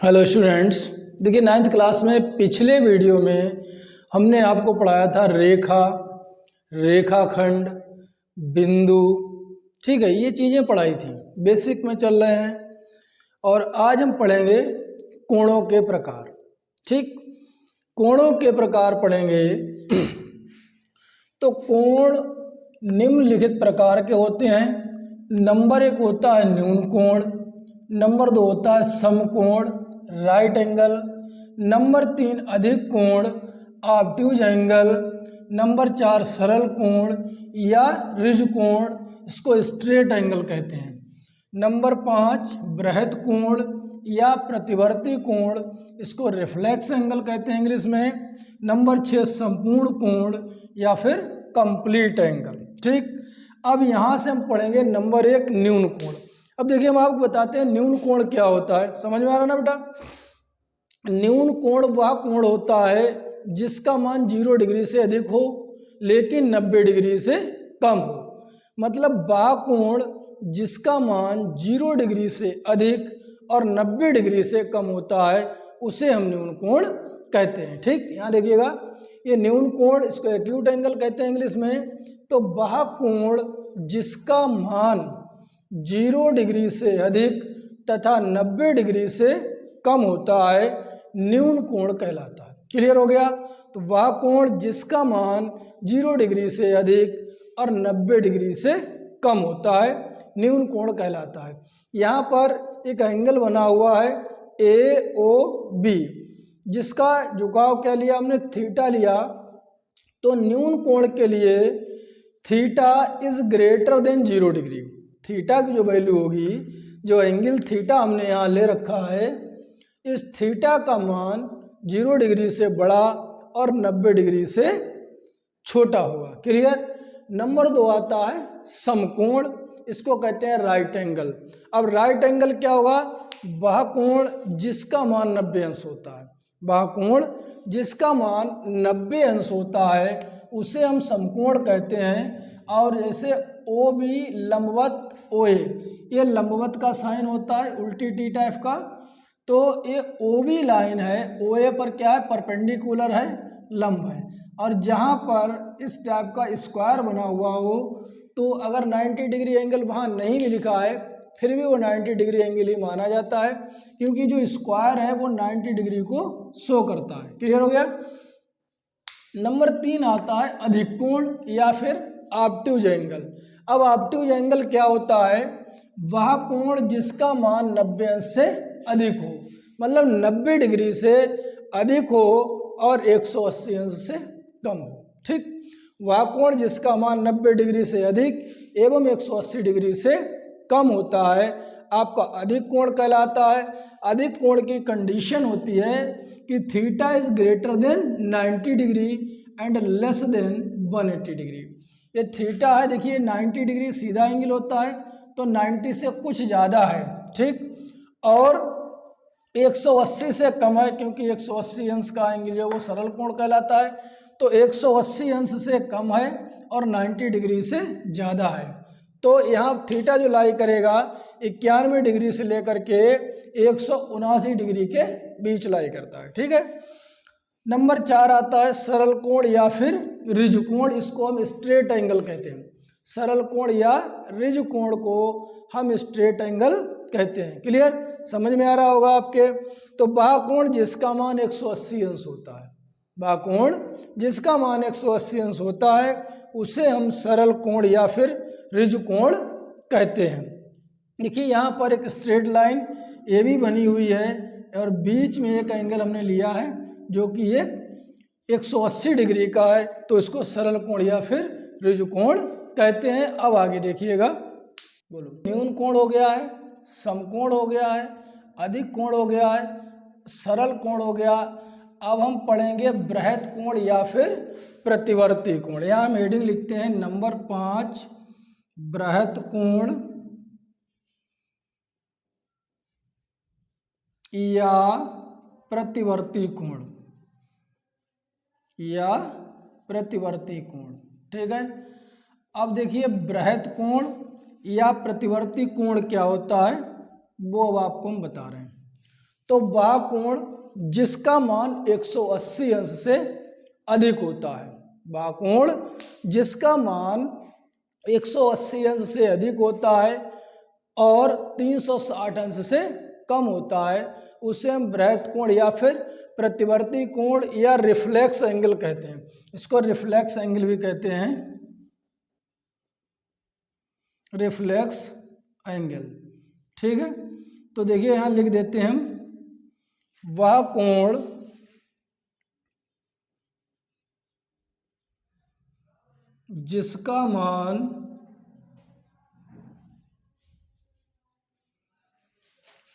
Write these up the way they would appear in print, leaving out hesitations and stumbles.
Hello students, देखिए ninth class में पिछले वीडियो में हमने आपको पढ़ाया था रेखा, रेखाखंड, बिंदु। ठीक है, ये चीज़ें पढ़ाई थी, बेसिक में चल रहे हैं। और आज हम पढ़ेंगे कोणों के प्रकार। ठीक, कोणों के प्रकार पढ़ेंगे। तो कोण निम्नलिखित प्रकार के होते हैं। नंबर 1 होता है न्यून कोण, नंबर 2 होता है समकोण राइट एंगल, नंबर 3 अधिक कोण ऑब्ट्यूज एंगल, नंबर 4 सरल कोण या ऋज कोण, इसको स्ट्रेट एंगल कहते हैं, नंबर 5 बृहत कोण या प्रतिवर्ती कोण, इसको रिफ्लेक्स एंगल कहते हैं इंग्लिश में, नंबर 6 संपूर्ण कोण या फिर कंप्लीट एंगल। ठीक, अब यहाँ से हम पढ़ेंगे नंबर 1 न्यून कोण। अब देखिए हम आपको बताते हैं न्यून कोण क्या होता है। समझ में आ रहा ना बेटा? न्यून कोण वह कोण होता है जिसका मान 0 डिग्री से अधिक हो लेकिन 90 डिग्री से कम हो। मतलब वह कोण जिसका मान 0 डिग्री से अधिक और 90 डिग्री से कम होता है उसे हम न्यून कोण कहते हैं। ठीक, यहाँ देखिएगा, ये न्यून कोण, इसको एक्यूट एंगल कहते हैं इंग्लिश में। तो वह कोण जिसका मान 0 डिग्री से अधिक तथा 90 डिग्री से कम होता है न्यून कोण कहलाता है। क्लियर हो गया? तो वह कोण जिसका मान 0 डिग्री से अधिक और 90 डिग्री से कम होता है न्यून कोण कहलाता है। यहाँ पर एक एंगल बना हुआ है AOB, जिसका झुकाव क्या लिया हमने? थीटा लिया। तो न्यून कोण के लिए theta is greater than 0 degree. Theta की जो वैल्यू होगी, जो एंगल थीटा हमने यहाँ ले रखा है, इस थीटा का मान 0 डिग्री से बड़ा और 90 डिग्री से छोटा होगा। क्लियर? नंबर 2 आता है समकोण, इसको कहते हैं राइट एंगल। अब राइट एंगल क्या होगा? वह कोण जिसका मान 90 अंश होता है, वह कोण जिसका मान 90 अंश होता है उसे हम समकोण कहते हैं। और जैसे OB लंबवत OA, ये लंबवत का साइन होता है, उल्टी टी टाइप का। तो ये OB लाइन है, OA पर क्या है? परपेंडिकुलर है, लंब है। और जहाँ पर इस टाइप का स्क्वायर बना हुआ हो, तो अगर 90 डिग्री एंगल वहाँ नहीं भी लिखा है फिर भी वो 90 डिग्री एंगल ही माना जाता है, क्योंकि जो स्क्वायर है वो 90 डिग्री को शो करता है। क्लियर हो गया? नंबर 3 आता है अधिक कोण या फिर ऑब्ट्यूज एंगल। अब ऑब्ट्यूज एंगल क्या होता है? वह कोण जिसका मान 90 अंश से अधिक हो, मतलब 90 डिग्री से अधिक हो और 180 अंश से कम हो। ठीक, वह कोण जिसका मान 90 डिग्री से अधिक एवं 180 डिग्री से कम होता है आपका अधिक कोण कहलाता है। अधिक कोण की कंडीशन होती है कि theta is greater than 90 degree and less than 180 degree. ये थीटा है, देखिए 90 डिग्री सीधा एंगल होता है, तो 90 से कुछ ज़्यादा है। ठीक, और 180 से कम है, क्योंकि 180 अंश का एंगल जो वो सरल कोण कहलाता है। तो 180 अंश से कम है और 90 डिग्री से ज़्यादा है। तो यहाँ थीटा जो लाई करेगा 91 डिग्री से लेकर के 179 डिग्री के बीच लाई करता है। ठीक है। नंबर 4 आता है सरल कोण या फिर ऋज कोण, इसको हम स्ट्रेट एंगल कहते हैं। सरल कोण या ऋज कोण को हम स्ट्रेट एंगल कहते हैं। क्लियर? समझ में आ रहा होगा आपके? तो वह कोण जिसका मान 180 अंश होता है, वह कोण जिसका मान 180 अंश होता है उसे हम सरल कोण या फिर ऋज कोण कहते हैं। देखिए यहाँ पर एक स्ट्रेट लाइन AB बनी हुई है और बीच में एक एंगल हमने लिया है जो कि एक 180 डिग्री का है, तो इसको सरल कोण या फिर ऋज कोण कहते हैं। अब आगे देखिएगा, बोलो। न्यून कोण हो गया है, समकोण हो गया है, अधिक कोण हो गया है, सरल कोण हो गया। अब हम पढ़ेंगे बृहत कोण या फिर प्रतिवर्ती कोण। यहाँ हम हेडिंग लिखते हैं नंबर 5 बृहत कोण या प्रतिवर्ती कोण या प्रतिवर्ती कोण। ठीक है। अब देखिए बृहत कोण या प्रतिवर्ती कोण क्या होता है वो अब आपको हम बता रहे हैं। तो वह कोण जिसका मान 180 अंश से अधिक होता है, वह कोण जिसका मान 180 अंश से अधिक होता है और 360 अंश से कम होता है, उसे हम बृहत् कोण या फिर प्रतिवर्ती कोण या रिफ्लेक्स एंगल कहते हैं। इसको रिफ्लेक्स एंगल भी कहते हैं, रिफ्लेक्स एंगल। ठीक है, तो देखिए यहां लिख देते हैं हम, वह कोण जिसका मान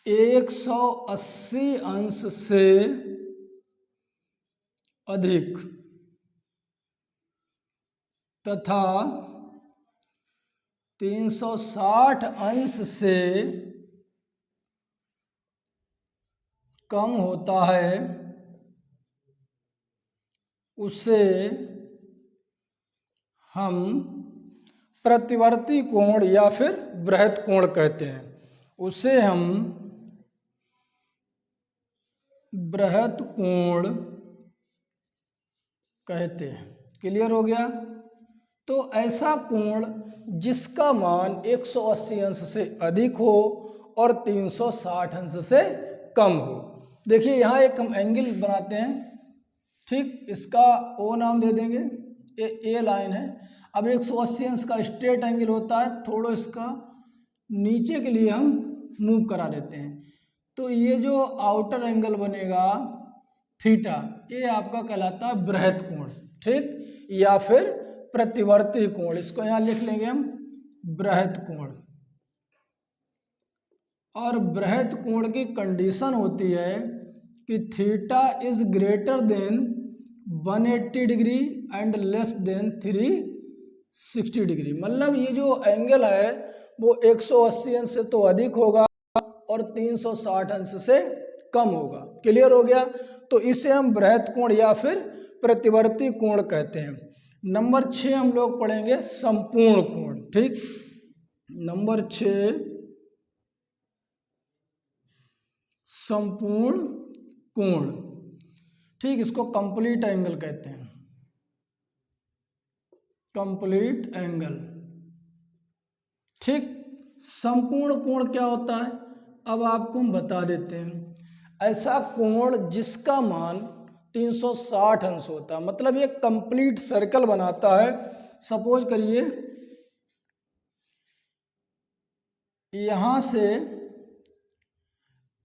180 अंश से अधिक तथा 360 अंश से कम होता है, उसे हम प्रतिवर्ती कोण या फिर बृहत् कोण कहते हैं। उसे हम बृहत् कोण कहते हैं। क्लियर हो गया? तो ऐसा कोण जिसका मान 180 अंश से अधिक हो और 360 अंश से कम हो। देखिए यहाँ एक हम एंगल बनाते हैं, ठीक, इसका ओ नाम दे देंगे, ए लाइन है। अब 180 अंश का स्ट्रेट एंगल होता है, थोड़ा इसका नीचे के लिए हम मूव करा देते हैं, तो ये जो आउटर एंगल बनेगा थीटा, ये आपका कहलाता है बृहत् कोण, ठीक, या फिर प्रतिवर्ती कोण। इसको यहाँ लिख लेंगे हम बृहत् कोण। और बृहत् कोण की कंडीशन होती है कि theta is greater than 180 degree and less than 360 degree. मतलब ये जो एंगल है वो 180 अंश से तो अधिक होगा और 360 अंश से कम होगा। क्लियर हो गया? तो इसे हम बृहत् कोण या फिर प्रतिवर्ती कोण कहते हैं। नंबर 6 हम लोग पढ़ेंगे संपूर्ण कोण। ठीक, नंबर 6 संपूर्ण कोण। ठीक, इसको कंप्लीट एंगल कहते हैं, कंप्लीट एंगल। ठीक, संपूर्ण कोण क्या होता है अब आपको हम बता देते हैं। ऐसा कोण जिसका मान 360 अंश होता है, मतलब ये कंप्लीट सर्कल बनाता है। सपोज करिए यहां से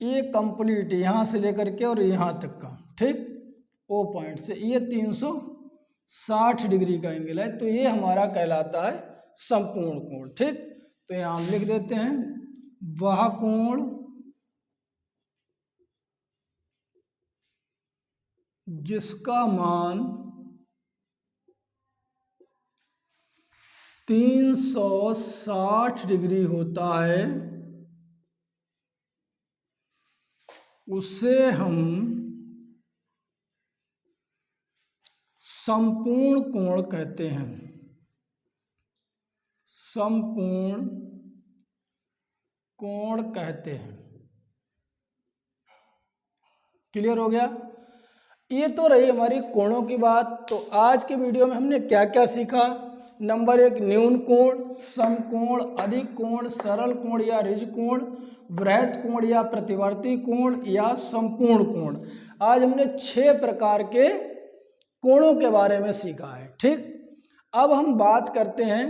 ये कंप्लीट यहां से लेकर के और यहां तक का, ठीक, ओ पॉइंट से ये 360 डिग्री का एंगल है, तो ये हमारा कहलाता है संपूर्ण कोण। ठीक, तो यहां हम लिख देते हैं वह कोण जिसका मान 360 डिग्री होता है, उसे हम संपूर्ण कोण कहते हैं, संपूर्ण कोण कहते हैं। क्लियर हो गया? ये तो रही हमारी कोणों की बात। तो आज के वीडियो में हमने क्या क्या सीखा? नंबर 1 न्यून कोण, समकोण, अधिक कोण, सरल कोण या रिज कोण, बृहत् कोण या प्रतिवर्ती कोण या संपूर्ण कोण। आज हमने 6 प्रकार के कोणों के बारे में सीखा है। ठीक, अब हम बात करते हैं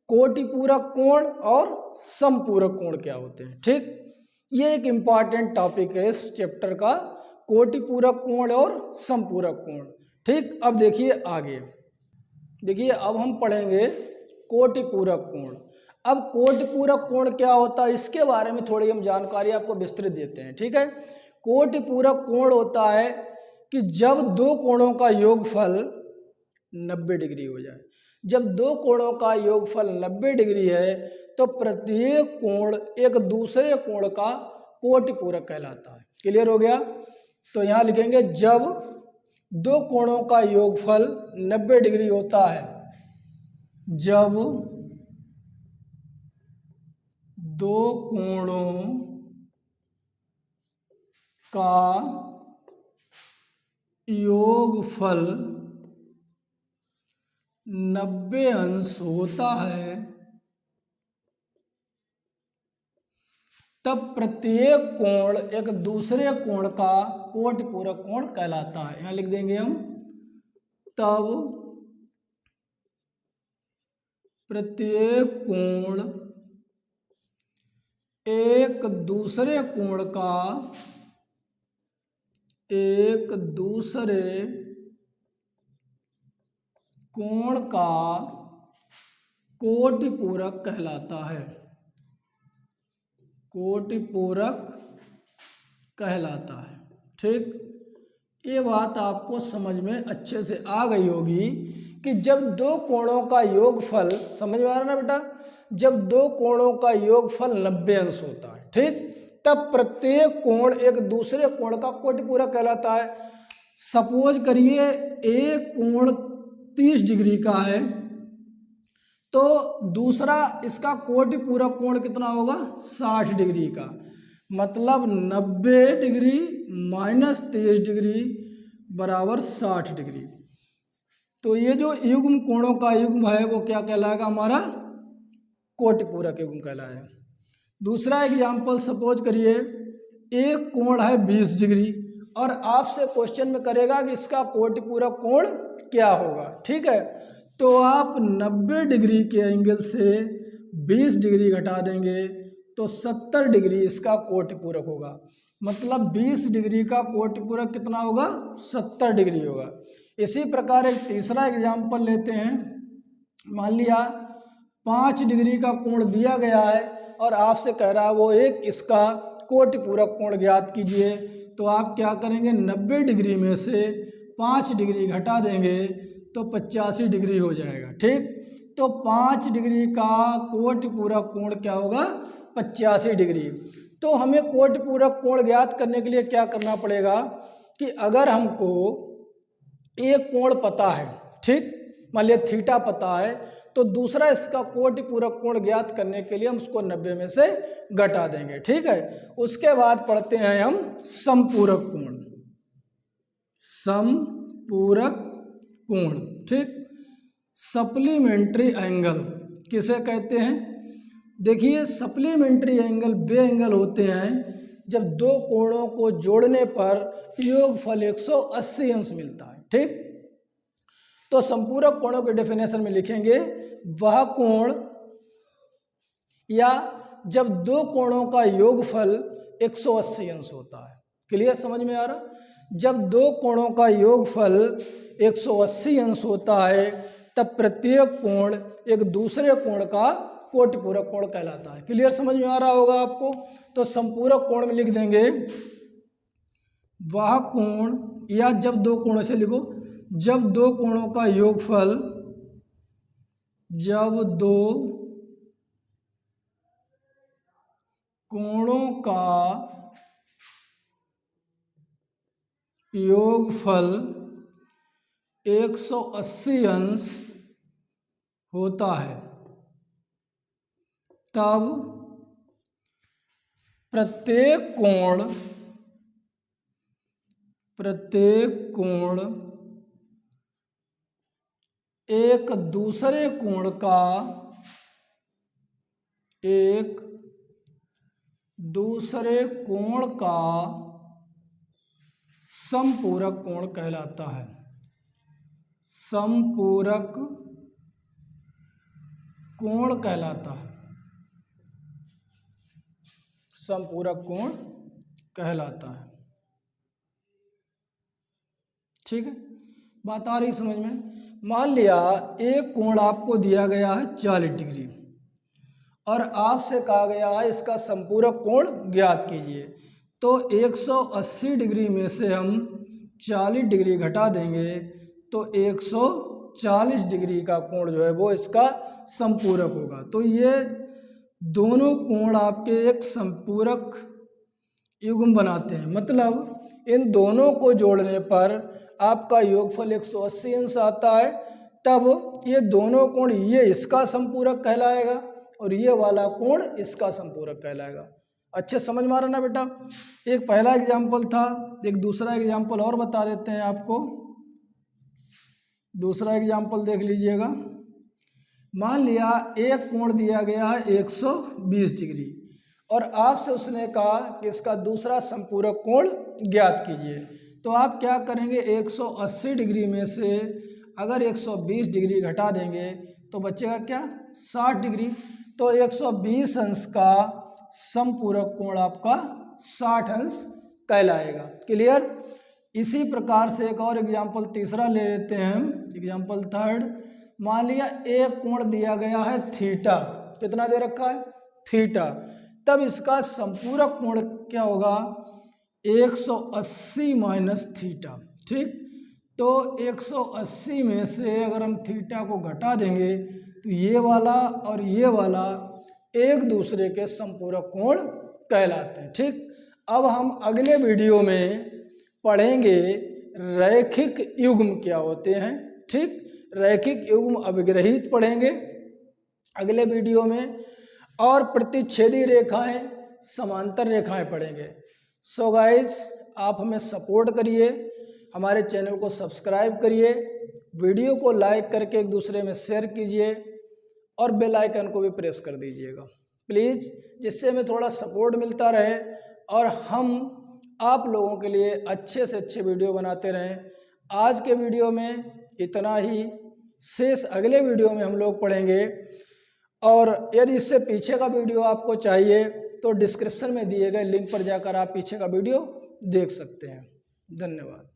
कोटिपूरक कोण और समपूरक कोण क्या होते हैं। ठीक, ये एक इम्पॉर्टेंट टॉपिक है इस चैप्टर का, कोटिपूरक कोण और समपूरक कोण। ठीक, अब देखिए आगे, देखिए अब हम पढ़ेंगे कोटिपूरक कोण। अब कोटिपूरक कोण क्या होता है इसके बारे में थोड़ी हम जानकारी आपको विस्तृत देते हैं। ठीक है, कोटिपूरक कोण होता है कि जब दो कोणों का योगफल 90 डिग्री हो जाए। जब दो कोणों का योगफल 90 डिग्री है तो प्रत्येक कोण एक दूसरे कोण का कोटिपूरक कहलाता है। क्लियर हो गया? तो यहाँ लिखेंगे जब दो कोणों का योगफल 90 डिग्री होता है, जब दो कोणों का योगफल 90 अंश होता है तब प्रत्येक कोण एक दूसरे कोण का कोटि पूरक कोण कहलाता है। यहां लिख देंगे हम, तब प्रत्येक कोण एक दूसरे कोण का कोटि पूरक कहलाता है, कोटि पूरक कहलाता है। ठीक, ये बात आपको समझ में अच्छे से आ गई होगी कि जब दो कोणों का योगफल, समझ में आ रहा ना बेटा, जब दो कोणों का योगफल 90 अंश होता है, ठीक, तब प्रत्येक कोण एक दूसरे कोण का कोटि पूरक कहलाता है। सपोज करिए एक कोण 30 डिग्री का है तो दूसरा इसका कोटि पूरक कोण कितना होगा, 60 डिग्री का, मतलब 90 डिग्री माइनस 23 डिग्री बराबर 60 डिग्री। तो ये जो युग्म कोणों का युग्म है वो क्या कहलाएगा, हमारा कोटि पूरक युग्म कहलाएगा। दूसरा एग्जाम्पल सपोज करिए एक कोण है 20 डिग्री और आपसे क्वेश्चन में करेगा कि इसका कोटि पूरक कोण क्या होगा। ठीक है, तो आप 90 डिग्री के एंगल से 20 डिग्री घटा देंगे तो 70 डिग्री इसका कोटि पूरक होगा, मतलब 20 डिग्री का कोटि पूरक कितना होगा, 70 डिग्री होगा। इसी प्रकार एक तीसरा एग्जाम्पल लेते हैं। मान लिया 5 डिग्री का कोण दिया गया है और आपसे कह रहा है वो एक इसका कोटि पूरक कोण ज्ञात कीजिए। तो आप क्या करेंगे, 90 डिग्री में से 5 डिग्री घटा देंगे तो 85 डिग्री हो जाएगा। ठीक, तो 5 डिग्री का कोटि पूरक कोण क्या होगा, 85 डिग्री। तो हमें कोटि पूरक कोण ज्ञात करने के लिए क्या करना पड़ेगा कि अगर हमको एक कोण पता है, ठीक, मान लिया थीटा पता है, तो दूसरा इसका कोटि पूरक कोण ज्ञात करने के लिए हम उसको 90 में से घटा देंगे। ठीक है, उसके बाद पढ़ते हैं हम समपूरक कोण, समपूरक कोण। ठीक, सप्लीमेंट्री एंगल किसे कहते हैं, देखिए सप्लीमेंट्री एंगल वे एंगल होते हैं जब दो कोणों को जोड़ने पर योगफल 180 अंश मिलता है। ठीक, तो संपूरक कोणों के डेफिनेशन में लिखेंगे वह कोण या जब दो कोणों का योगफल 180 अंश होता है। क्लियर, समझ में आ रहा, जब दो कोणों का योगफल 180 अंश होता है तब प्रत्येक कोण एक दूसरे कोण का कोटि पूरक कोण कहलाता है। क्लियर, समझ में आ रहा होगा आपको। तो संपूरक कोण में लिख देंगे वह कोण, या जब दो कोणों से लिखो, जब दो कोणों का योगफल, जब दो कोणों का योगफल 180 अंश होता है तब प्रत्येक कोण एक दूसरे कोण का समपूरक कोण कहलाता है, समपूरक कोण कहलाता है, समपूरक कोण कहलाता है। ठीक है, बात आ रही समझ में। मान लिया एक कोण आपको दिया गया है 40 डिग्री और आपसे कहा गया है इसका संपूरक कोण ज्ञात कीजिए। तो 180 डिग्री में से हम 40 डिग्री घटा देंगे तो 140 डिग्री का कोण जो है वो इसका संपूरक होगा। तो ये दोनों कोण आपके एक संपूरक युग्म बनाते हैं, मतलब इन दोनों को जोड़ने पर आपका योगफल 180 अंश आता है। तब ये दोनों कोण, ये इसका संपूरक कहलाएगा और ये वाला कोण इसका संपूरक कहलाएगा। अच्छे समझ में आ रहा ना बेटा। एक पहला एग्जाम्पल था, एक दूसरा एग्जाम्पल और बता देते हैं आपको। दूसरा एग्जाम्पल देख लीजिएगा। मान लिया एक कोण दिया गया है 120 डिग्री और आपसे उसने कहा कि इसका दूसरा संपूरक कोण ज्ञात कीजिए। तो आप क्या करेंगे, 180 डिग्री में से अगर 120 डिग्री घटा देंगे तो बचेगा क्या, 60 डिग्री। तो 120 अंश का संपूरक कोण आपका 60 अंश कहलाएगा। क्लियर। इसी प्रकार से एक और एग्जाम्पल तीसरा ले लेते हैं हम, एग्जाम्पल थर्ड। मान लिया एक कोण दिया गया है थीटा, कितना दे रखा है, थीटा। तब इसका संपूरक कोण क्या होगा, 180 माइनस थीटा। ठीक, तो 180 में से अगर हम थीटा को घटा देंगे तो ये वाला और ये वाला एक दूसरे के संपूरक कोण कहलाते हैं। ठीक, अब हम अगले वीडियो में पढ़ेंगे रैखिक युग्म क्या होते हैं। ठीक, रैखिक युग्म अभिग्रहित पढ़ेंगे अगले वीडियो में, और प्रतिच्छेदी रेखाएं, समांतर रेखाएं पढ़ेंगे। सो गाइज, आप हमें सपोर्ट करिए, हमारे चैनल को सब्सक्राइब करिए, वीडियो को लाइक करके एक दूसरे में शेयर कीजिए और बेल आइकन को भी प्रेस कर दीजिएगा प्लीज़, जिससे हमें थोड़ा सपोर्ट मिलता रहे और हम आप लोगों के लिए अच्छे से अच्छे वीडियो बनाते रहें। आज के वीडियो में इतना ही, शेष अगले वीडियो में हम लोग पढ़ेंगे। और यदि इससे पीछे का वीडियो आपको चाहिए तो डिस्क्रिप्शन में दिए गए लिंक पर जाकर आप पीछे का वीडियो देख सकते हैं। धन्यवाद।